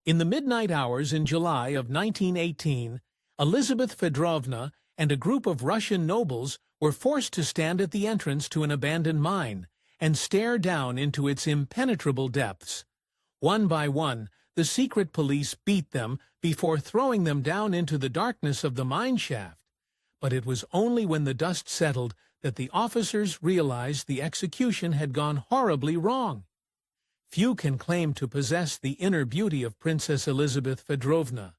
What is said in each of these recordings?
In the midnight hours in July of 1918, Elizabeth Feodorovna and a group of Russian nobles were forced to stand at the entrance to an abandoned mine and stare down into its impenetrable depths. One by one, the secret police beat them before throwing them down into the darkness of the mine shaft. But it was only when the dust settled that the officers realized the execution had gone horribly wrong. Few can claim to possess the inner beauty of Princess Elizabeth Feodorovna.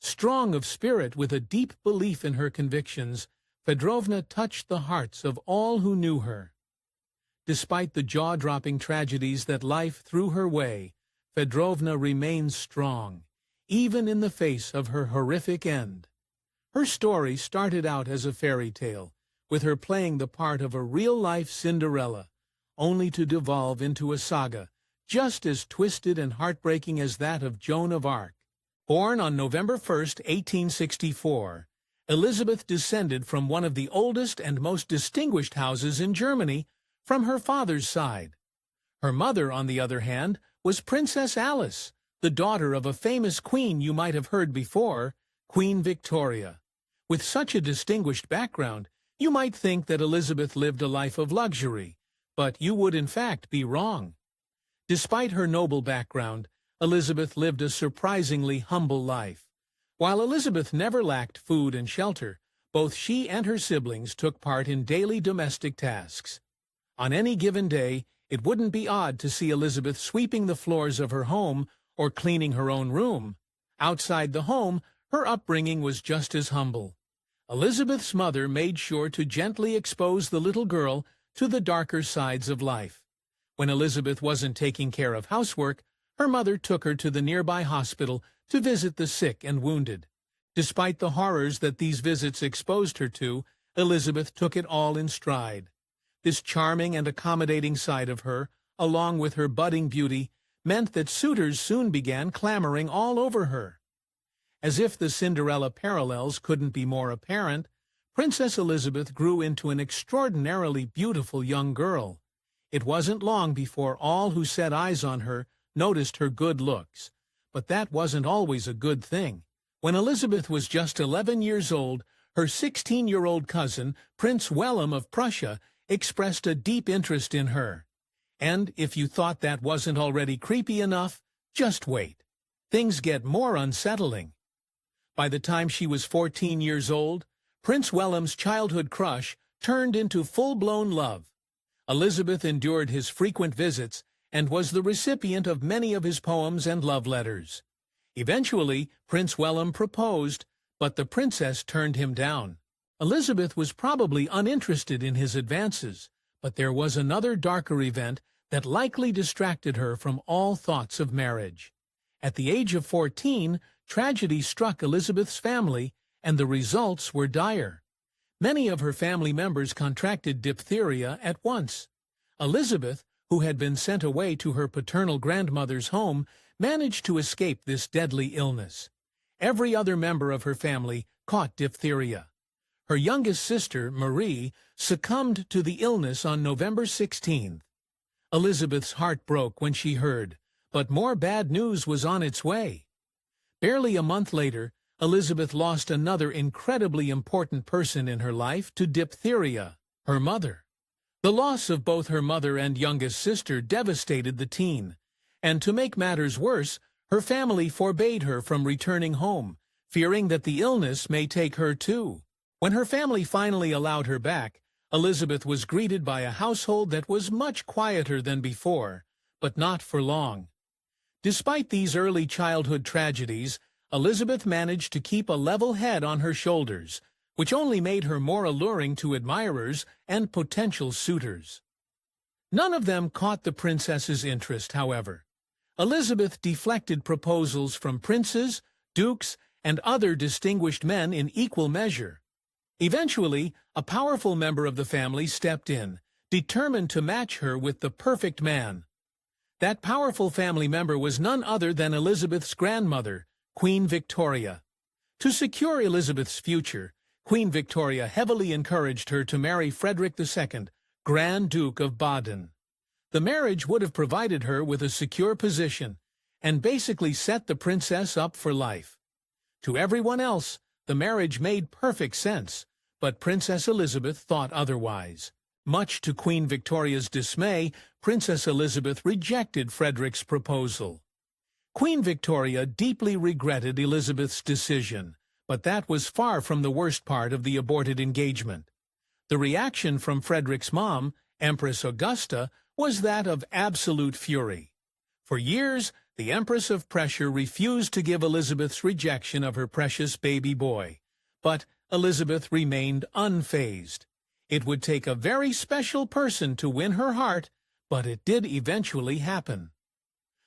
Strong of spirit with a deep belief in her convictions, Feodorovna touched the hearts of all who knew her. Despite the jaw-dropping tragedies that life threw her way, Feodorovna remained strong, even in the face of her horrific end. Her story started out as a fairy tale, with her playing the part of a real-life Cinderella, only to devolve into a saga just as twisted and heartbreaking as that of Joan of Arc. Born on November 1, 1864, Elizabeth descended from one of the oldest and most distinguished houses in Germany from her father's side. Her mother, on the other hand, was Princess Alice, the daughter of a famous queen you might have heard before, Queen Victoria. With such a distinguished background, you might think that Elizabeth lived a life of luxury, but you would in fact be wrong. Despite her noble background, Elizabeth lived a surprisingly humble life. While Elizabeth never lacked food and shelter, both she and her siblings took part in daily domestic tasks. On any given day, it wouldn't be odd to see Elizabeth sweeping the floors of her home or cleaning her own room. Outside the home, her upbringing was just as humble. Elizabeth's mother made sure to gently expose the little girl to the darker sides of life. When Elizabeth wasn't taking care of housework, her mother took her to the nearby hospital to visit the sick and wounded. Despite the horrors that these visits exposed her to, Elizabeth took it all in stride. This charming and accommodating side of her, along with her budding beauty, meant that suitors soon began clamoring all over her. As if the Cinderella parallels couldn't be more apparent, Princess Elizabeth grew into an extraordinarily beautiful young girl. It wasn't long before all who set eyes on her noticed her good looks. But that wasn't always a good thing. When Elizabeth was just 11 years old, her 16-year-old cousin, Prince William of Prussia, expressed a deep interest in her. And if you thought that wasn't already creepy enough, just wait. Things get more unsettling. By the time she was 14 years old, Prince William's childhood crush turned into full-blown love. Elizabeth endured his frequent visits and was the recipient of many of his poems and love letters. Eventually, Prince William proposed, but the princess turned him down. Elizabeth was probably uninterested in his advances, but there was another darker event that likely distracted her from all thoughts of marriage. At the age of 14, tragedy struck Elizabeth's family, and the results were dire. Many of her family members contracted diphtheria at once. Elizabeth, who had been sent away to her paternal grandmother's home, managed to escape this deadly illness. Every other member of her family caught diphtheria. Her youngest sister, Marie, succumbed to the illness on November 16th. Elizabeth's heart broke when she heard, but more bad news was on its way. Barely a month later, Elizabeth lost another incredibly important person in her life to diphtheria, her mother. The loss of both her mother and youngest sister devastated the teen, and to make matters worse, her family forbade her from returning home, fearing that the illness may take her too. When her family finally allowed her back, Elizabeth was greeted by a household that was much quieter than before, but not for long. Despite these early childhood tragedies, Elizabeth managed to keep a level head on her shoulders, which only made her more alluring to admirers and potential suitors. None of them caught the princess's interest, however. Elizabeth deflected proposals from princes, dukes, and other distinguished men in equal measure. Eventually, a powerful member of the family stepped in, determined to match her with the perfect man. That powerful family member was none other than Elizabeth's grandmother, Queen Victoria. To secure Elizabeth's future, Queen Victoria heavily encouraged her to marry Frederick II, Grand Duke of Baden. The marriage would have provided her with a secure position, and basically set the princess up for life. To everyone else, the marriage made perfect sense, but Princess Elizabeth thought otherwise. Much to Queen Victoria's dismay, Princess Elizabeth rejected Frederick's proposal. Queen Victoria deeply regretted Elizabeth's decision, but that was far from the worst part of the aborted engagement. The reaction from Frederick's mom, Empress Augusta, was that of absolute fury. For years, the Empress of Prussia refused to give Elizabeth's rejection of her precious baby boy, but Elizabeth remained unfazed. It would take a very special person to win her heart, but it did eventually happen.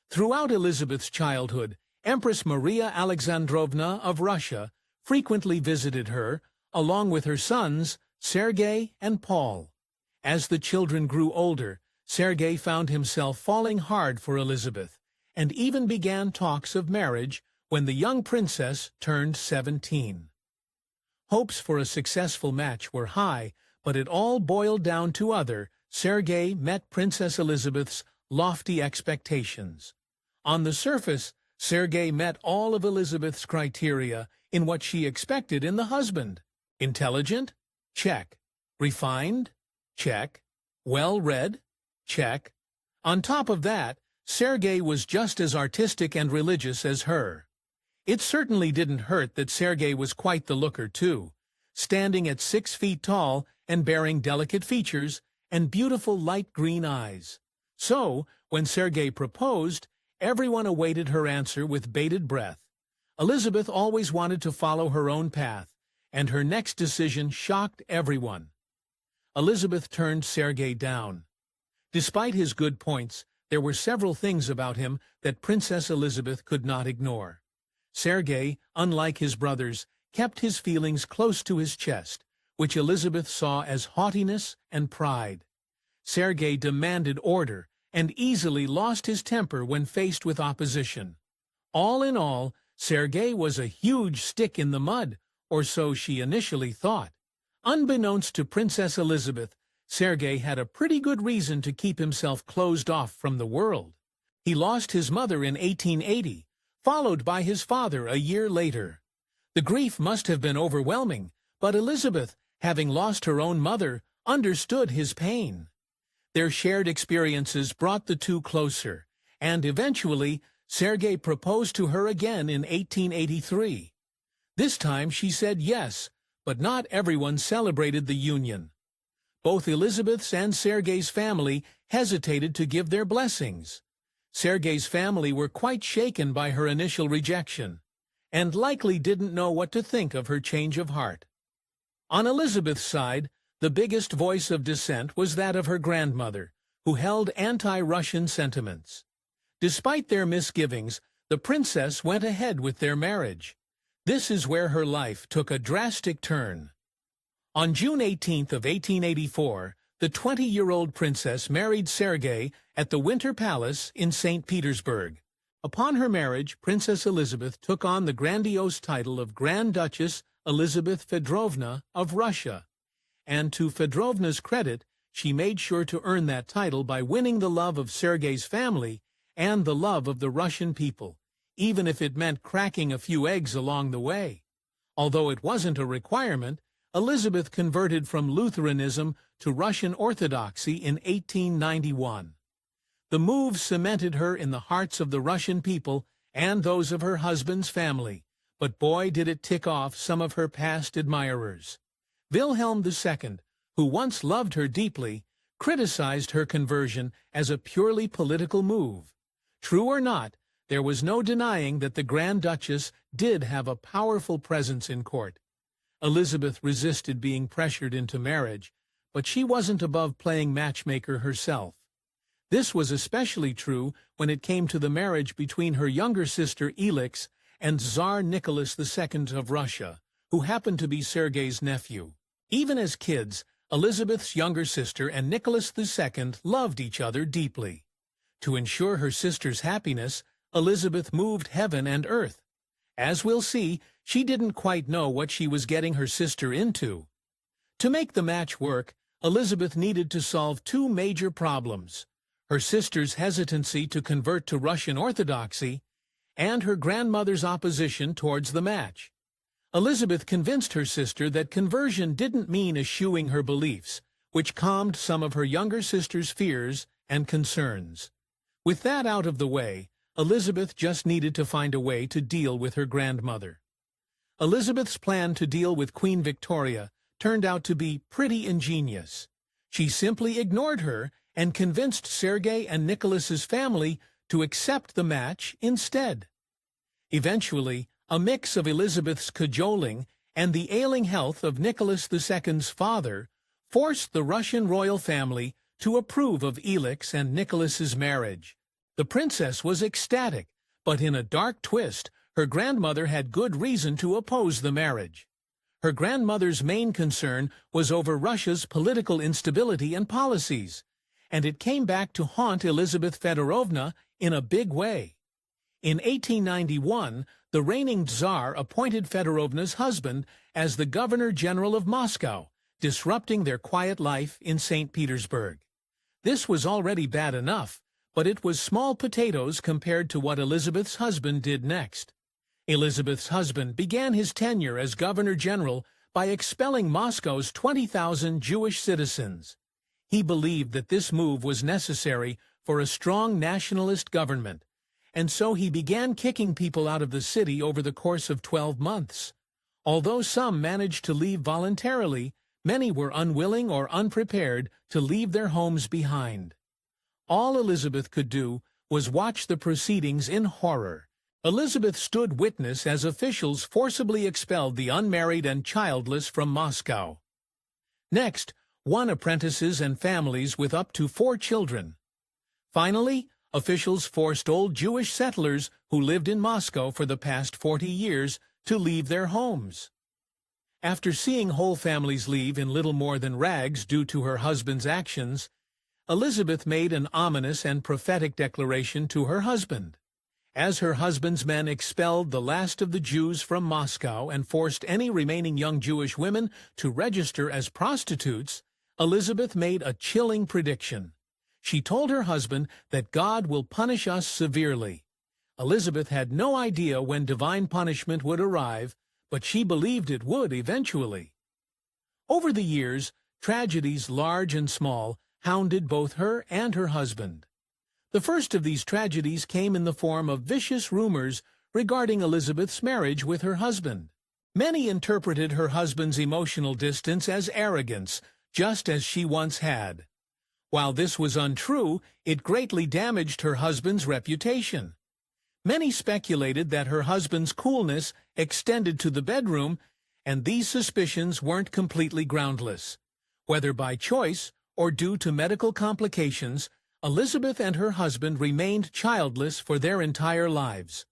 Throughout Elizabeth's childhood, Empress Maria Alexandrovna of Russia frequently visited her, along with her sons, Sergei and Paul. As the children grew older, Sergei found himself falling hard for Elizabeth, and even began talks of marriage when the young princess turned 17. Hopes for a successful match were high, but it all boiled down to Sergei met Princess Elizabeth's lofty expectations. On the surface, Sergei met all of Elizabeth's criteria in what she expected in the husband. Intelligent? Check. Refined? Check. Well-read? Check. On top of that, Sergei was just as artistic and religious as her. It certainly didn't hurt that Sergei was quite the looker, too, standing at 6 feet tall and bearing delicate features and beautiful light green eyes. So, when Sergei proposed, everyone awaited her answer with bated breath. Elizabeth always wanted to follow her own path, and her next decision shocked everyone. Elizabeth turned Sergei down. Despite his good points, there were several things about him that Princess Elizabeth could not ignore. Sergei, unlike his brothers, kept his feelings close to his chest, which Elizabeth saw as haughtiness and pride. Sergei demanded order and easily lost his temper when faced with opposition. All in all, Sergei was a huge stick in the mud, or so she initially thought. Unbeknownst to Princess Elizabeth, Sergei had a pretty good reason to keep himself closed off from the world. He lost his mother in 1880, followed by his father a year later. The grief must have been overwhelming, but Elizabeth, having lost her own mother, understood his pain. Their shared experiences brought the two closer, and eventually, Sergei proposed to her again in 1883. This time she said yes, but not everyone celebrated the union. Both Elizabeth's and Sergei's family hesitated to give their blessings. Sergei's family were quite shaken by her initial rejection, and likely didn't know what to think of her change of heart. On Elizabeth's side, the biggest voice of dissent was that of her grandmother, who held anti-Russian sentiments. Despite their misgivings, the princess went ahead with their marriage. This is where her life took a drastic turn. On June 18th of 1884, the 20-year-old princess married Sergei at the Winter Palace in St. Petersburg. Upon her marriage, Princess Elizabeth took on the grandiose title of Grand Duchess Elizabeth Feodorovna of Russia. And to Feodorovna's credit, she made sure to earn that title by winning the love of Sergei's family and the love of the Russian people, even if it meant cracking a few eggs along the way. Although it wasn't a requirement, Elizabeth converted from Lutheranism to Russian Orthodoxy in 1891. The move cemented her in the hearts of the Russian people and those of her husband's family, but boy did it tick off some of her past admirers. Wilhelm II, who once loved her deeply, criticized her conversion as a purely political move. True or not, there was no denying that the Grand Duchess did have a powerful presence in court. Elizabeth resisted being pressured into marriage, but she wasn't above playing matchmaker herself. This was especially true when it came to the marriage between her younger sister Elix and Tsar Nicholas II of Russia, who happened to be Sergei's nephew. Even as kids, Elizabeth's younger sister and Nicholas II loved each other deeply. To ensure her sister's happiness, Elizabeth moved heaven and earth. As we'll see, she didn't quite know what she was getting her sister into. To make the match work, Elizabeth needed to solve two major problems: her sister's hesitancy to convert to Russian Orthodoxy and her grandmother's opposition towards the match. Elizabeth convinced her sister that conversion didn't mean eschewing her beliefs, which calmed some of her younger sister's fears and concerns. With that out of the way, Elizabeth just needed to find a way to deal with her grandmother. Elizabeth's plan to deal with Queen Victoria turned out to be pretty ingenious. She simply ignored her and convinced Sergei and Nicholas's family to accept the match instead. Eventually, a mix of Elizabeth's cajoling and the ailing health of Nicholas II's father forced the Russian royal family to approve of Elix and Nicholas's marriage. The princess was ecstatic, but in a dark twist, her grandmother had good reason to oppose the marriage. Her grandmother's main concern was over Russia's political instability and policies, and it came back to haunt Elizabeth Feodorovna in a big way. In 1891, the reigning Tsar appointed Feodorovna's husband as the Governor-General of Moscow, disrupting their quiet life in St. Petersburg. This was already bad enough, but it was small potatoes compared to what Elizabeth's husband did next. Elizabeth's husband began his tenure as Governor-General by expelling Moscow's 20,000 Jewish citizens. He believed that this move was necessary for a strong nationalist government, and so he began kicking people out of the city over the course of 12 months. Although some managed to leave voluntarily, many were unwilling or unprepared to leave their homes behind. All Elizabeth could do was watch the proceedings in horror. Elizabeth stood witness as officials forcibly expelled the unmarried and childless from Moscow. Next, won apprentices and families with up to 4 children. Finally, officials forced old Jewish settlers who lived in Moscow for the past 40 years to leave their homes. After seeing whole families leave in little more than rags due to her husband's actions, Elizabeth made an ominous and prophetic declaration to her husband. As her husband's men expelled the last of the Jews from Moscow and forced any remaining young Jewish women to register as prostitutes, Elizabeth made a chilling prediction. She told her husband that God will punish us severely. Elizabeth had no idea when divine punishment would arrive, but she believed it would eventually. Over the years, tragedies large and small hounded both her and her husband. The first of these tragedies came in the form of vicious rumors regarding Elizabeth's marriage with her husband. Many interpreted her husband's emotional distance as arrogance, just as she once had. While this was untrue, it greatly damaged her husband's reputation. Many speculated that her husband's coolness extended to the bedroom, and these suspicions weren't completely groundless. Whether by choice or due to medical complications, Elizabeth and her husband remained childless for their entire lives.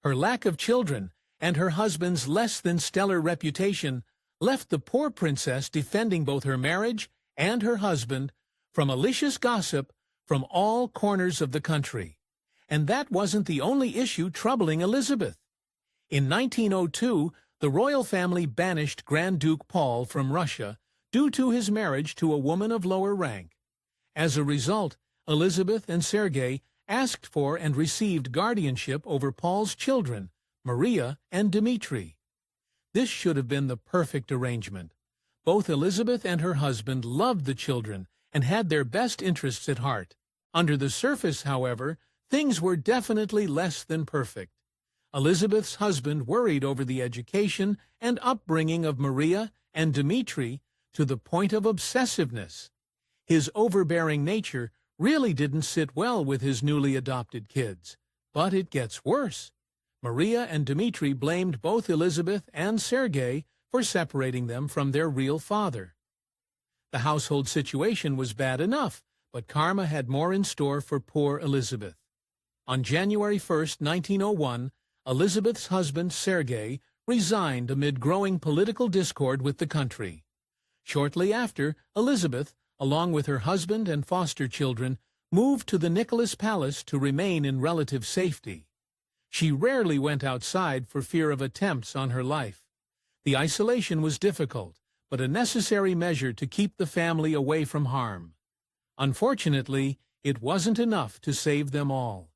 Her lack of children and her husband's less-than-stellar reputation left the poor princess defending both her marriage and her husband from malicious gossip from all corners of the country. And that wasn't the only issue troubling Elizabeth. In 1902, the royal family banished Grand Duke Paul from Russia due to his marriage to a woman of lower rank. As a result, Elizabeth and Sergei asked for and received guardianship over Paul's children, Maria and Dmitri. This should have been the perfect arrangement. Both Elizabeth and her husband loved the children and had their best interests at heart. Under the surface, however, things were definitely less than perfect. Elizabeth's husband worried over the education and upbringing of Maria and Dmitri to the point of obsessiveness. His overbearing nature really didn't sit well with his newly adopted kids. But it gets worse. Maria and Dmitri blamed both Elizabeth and Sergei for separating them from their real father. The household situation was bad enough, but karma had more in store for poor Elizabeth. On January 1, 1901, Elizabeth's husband Sergei resigned amid growing political discord with the country. Shortly after, Elizabeth, along with her husband and foster children, moved to the Nicholas Palace to remain in relative safety. She rarely went outside for fear of attempts on her life. The isolation was difficult, but a necessary measure to keep the family away from harm. Unfortunately, it wasn't enough to save them all.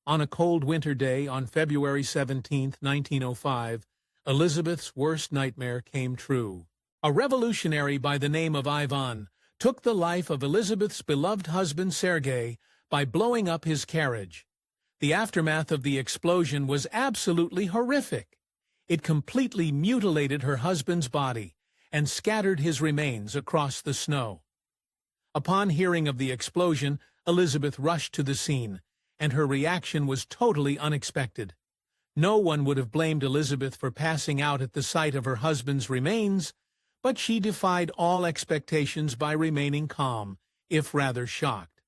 On a cold winter day on February 17, 1905, Elizabeth's worst nightmare came true. A revolutionary by the name of Ivan took the life of Elizabeth's beloved husband Sergei by blowing up his carriage. The aftermath of the explosion was absolutely horrific. It completely mutilated her husband's body and scattered his remains across the snow. Upon hearing of the explosion, Elizabeth rushed to the scene, and her reaction was totally unexpected. No one would have blamed Elizabeth for passing out at the sight of her husband's remains, but she defied all expectations by remaining calm, if rather shocked.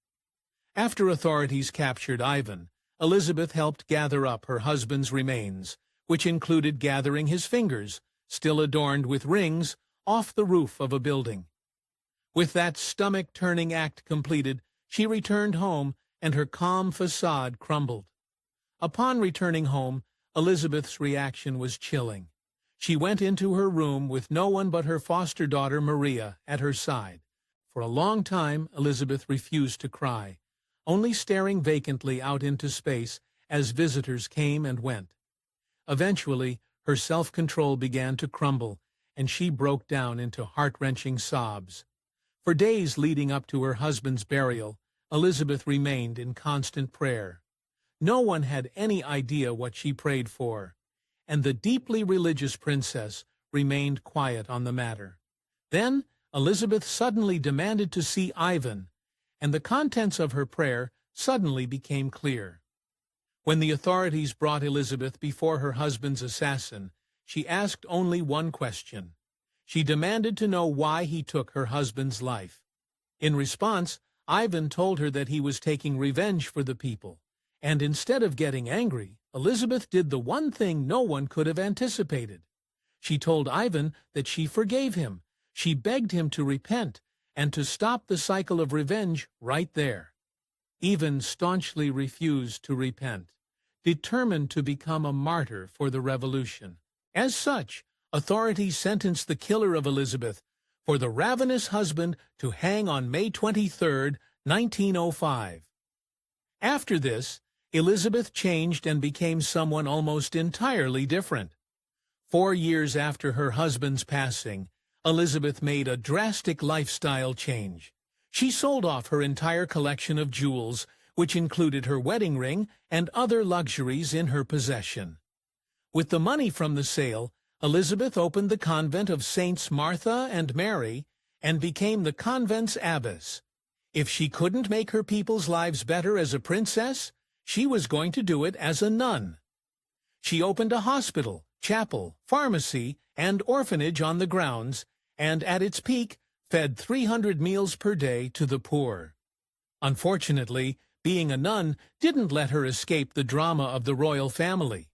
After authorities captured Ivan, Elizabeth helped gather up her husband's remains, which included gathering his fingers, still adorned with rings, off the roof of a building. With that stomach-turning act completed, she returned home, and her calm facade crumbled. Upon returning home, Elizabeth's reaction was chilling. She went into her room with no one but her foster daughter Maria at her side. For a long time, Elizabeth refused to cry, only staring vacantly out into space as visitors came and went. Eventually, her self-control began to crumble, and she broke down into heart-wrenching sobs. For days leading up to her husband's burial, Elizabeth remained in constant prayer. No one had any idea what she prayed for, and the deeply religious princess remained quiet on the matter. Then, Elizabeth suddenly demanded to see Ivan, and the contents of her prayer suddenly became clear. When the authorities brought Elizabeth before her husband's assassin, she asked only one question. She demanded to know why he took her husband's life. In response, Ivan told her that he was taking revenge for the people, and instead of getting angry, Elizabeth did the one thing no one could have anticipated. She told Ivan that she forgave him. She begged him to repent and to stop the cycle of revenge right there. Ivan staunchly refused to repent, determined to become a martyr for the revolution. As such, authorities sentenced the killer of Elizabeth for the ravenous husband to hang on May 23, 1905. After this, Elizabeth changed and became someone almost entirely different. 4 years after her husband's passing, Elizabeth made a drastic lifestyle change. She sold off her entire collection of jewels, which included her wedding ring and other luxuries in her possession. With the money from the sale, Elizabeth opened the convent of Saints Martha and Mary and became the convent's abbess. If she couldn't make her people's lives better as a princess, she was going to do it as a nun. She opened a hospital, chapel, pharmacy, and orphanage on the grounds, and at its peak, fed 300 meals per day to the poor. Unfortunately, being a nun didn't let her escape the drama of the royal family.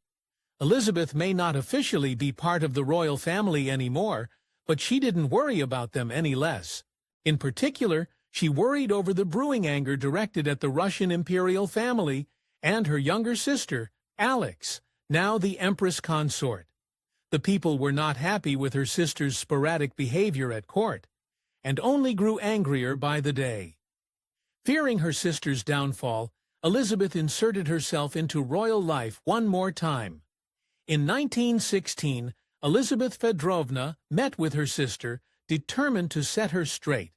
Elizabeth may not officially be part of the royal family anymore, but she didn't worry about them any less. In particular, she worried over the brewing anger directed at the Russian imperial family and her younger sister, Alex, now the empress consort. The people were not happy with her sister's sporadic behavior at court, and only grew angrier by the day. Fearing her sister's downfall, Elizabeth inserted herself into royal life one more time. In 1916, Elizabeth Feodorovna met with her sister, determined to set her straight.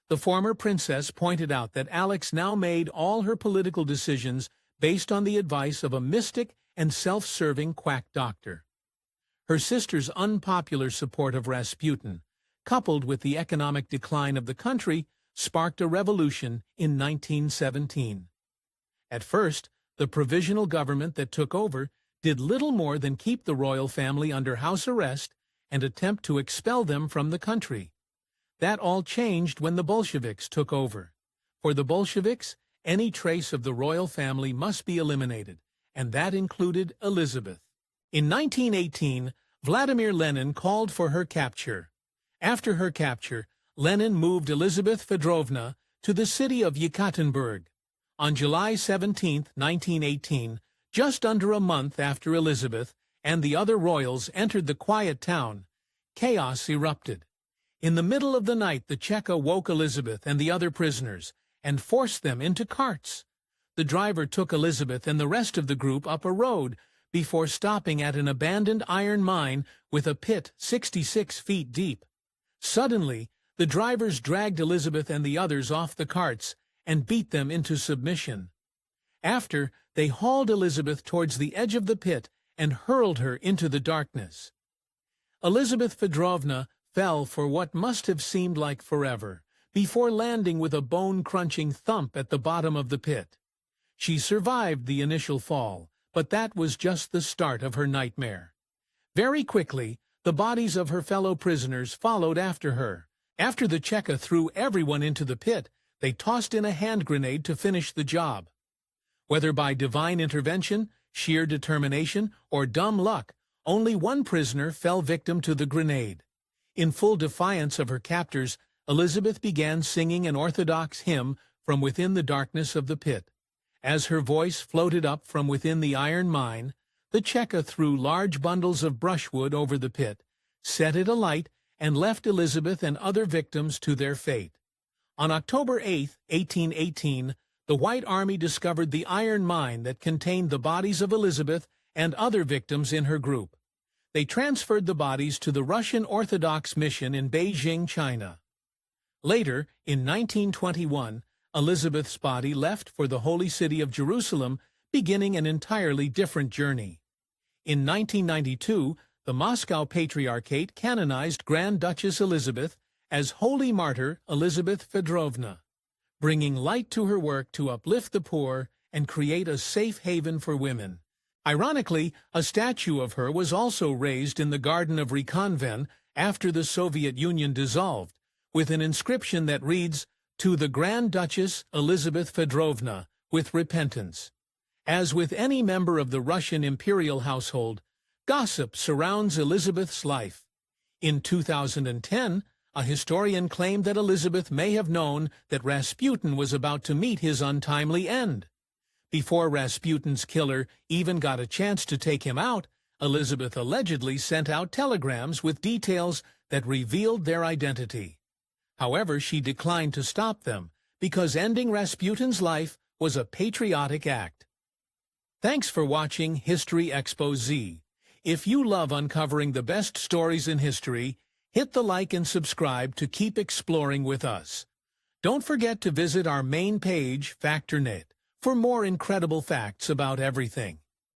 The former princess pointed out that Alex now made all her political decisions based on the advice of a mystic and self-serving quack doctor. Her sister's unpopular support of Rasputin, coupled with the economic decline of the country, sparked a revolution in 1917. At first, the provisional government that took over did little more than keep the royal family under house arrest and attempt to expel them from the country. That all changed when the Bolsheviks took over. For the Bolsheviks, any trace of the royal family must be eliminated, and that included Elizabeth. In 1918, Vladimir Lenin called for her capture. After her capture, Lenin moved Elizabeth Feodorovna to the city of Yekaterinburg. On July 17, 1918, just under a month after Elizabeth and the other royals entered the quiet town, chaos erupted. In the middle of the night, the Cheka woke Elizabeth and the other prisoners and forced them into carts. the driver took Elizabeth and the rest of the group up a road before stopping at an abandoned iron mine with a pit 66 feet deep. Suddenly, the drivers dragged Elizabeth and the others off the carts and beat them into submission. After, they hauled Elizabeth towards the edge of the pit and hurled her into the darkness. Elizabeth Feodorovna fell for what must have seemed like forever, before landing with a bone-crunching thump at the bottom of the pit. She survived the initial fall, but that was just the start of her nightmare. Very quickly, the bodies of her fellow prisoners followed after her. After the Cheka threw everyone into the pit, they tossed in a hand grenade to finish the job. Whether by divine intervention, sheer determination, or dumb luck, only one prisoner fell victim to the grenade. In full defiance of her captors, Elizabeth began singing an Orthodox hymn from within the darkness of the pit. As her voice floated up from within the iron mine, the Cheka threw large bundles of brushwood over the pit, set it alight, and left Elizabeth and other victims to their fate. On October 8, 1818, the White Army discovered the iron mine that contained the bodies of Elizabeth and other victims in her group. They transferred the bodies to the Russian Orthodox mission in Beijing, China. Later, in 1921, Elizabeth's body left for the Holy City of Jerusalem, beginning an entirely different journey. In 1992, the Moscow Patriarchate canonized Grand Duchess Elizabeth as Holy Martyr Elizabeth Feodorovna, bringing light to her work to uplift the poor and create a safe haven for women. Ironically, a statue of her was also raised in the Garden of Reconven after the Soviet Union dissolved, with an inscription that reads, "To the Grand Duchess Elizabeth Feodorovna, with repentance." As with any member of the Russian imperial household, gossip surrounds Elizabeth's life. In 2010, a historian claimed that Elizabeth may have known that Rasputin was about to meet his untimely end. Before Rasputin's killer even got a chance to take him out, Elizabeth allegedly sent out telegrams with details that revealed their identity. However, she declined to stop them, because ending Rasputin's life was a patriotic act. Thanks for watching History Expose. If you love uncovering the best stories in history, hit the like and subscribe to keep exploring with us. Don't forget to visit our main page, FactorNet, for more incredible facts about everything.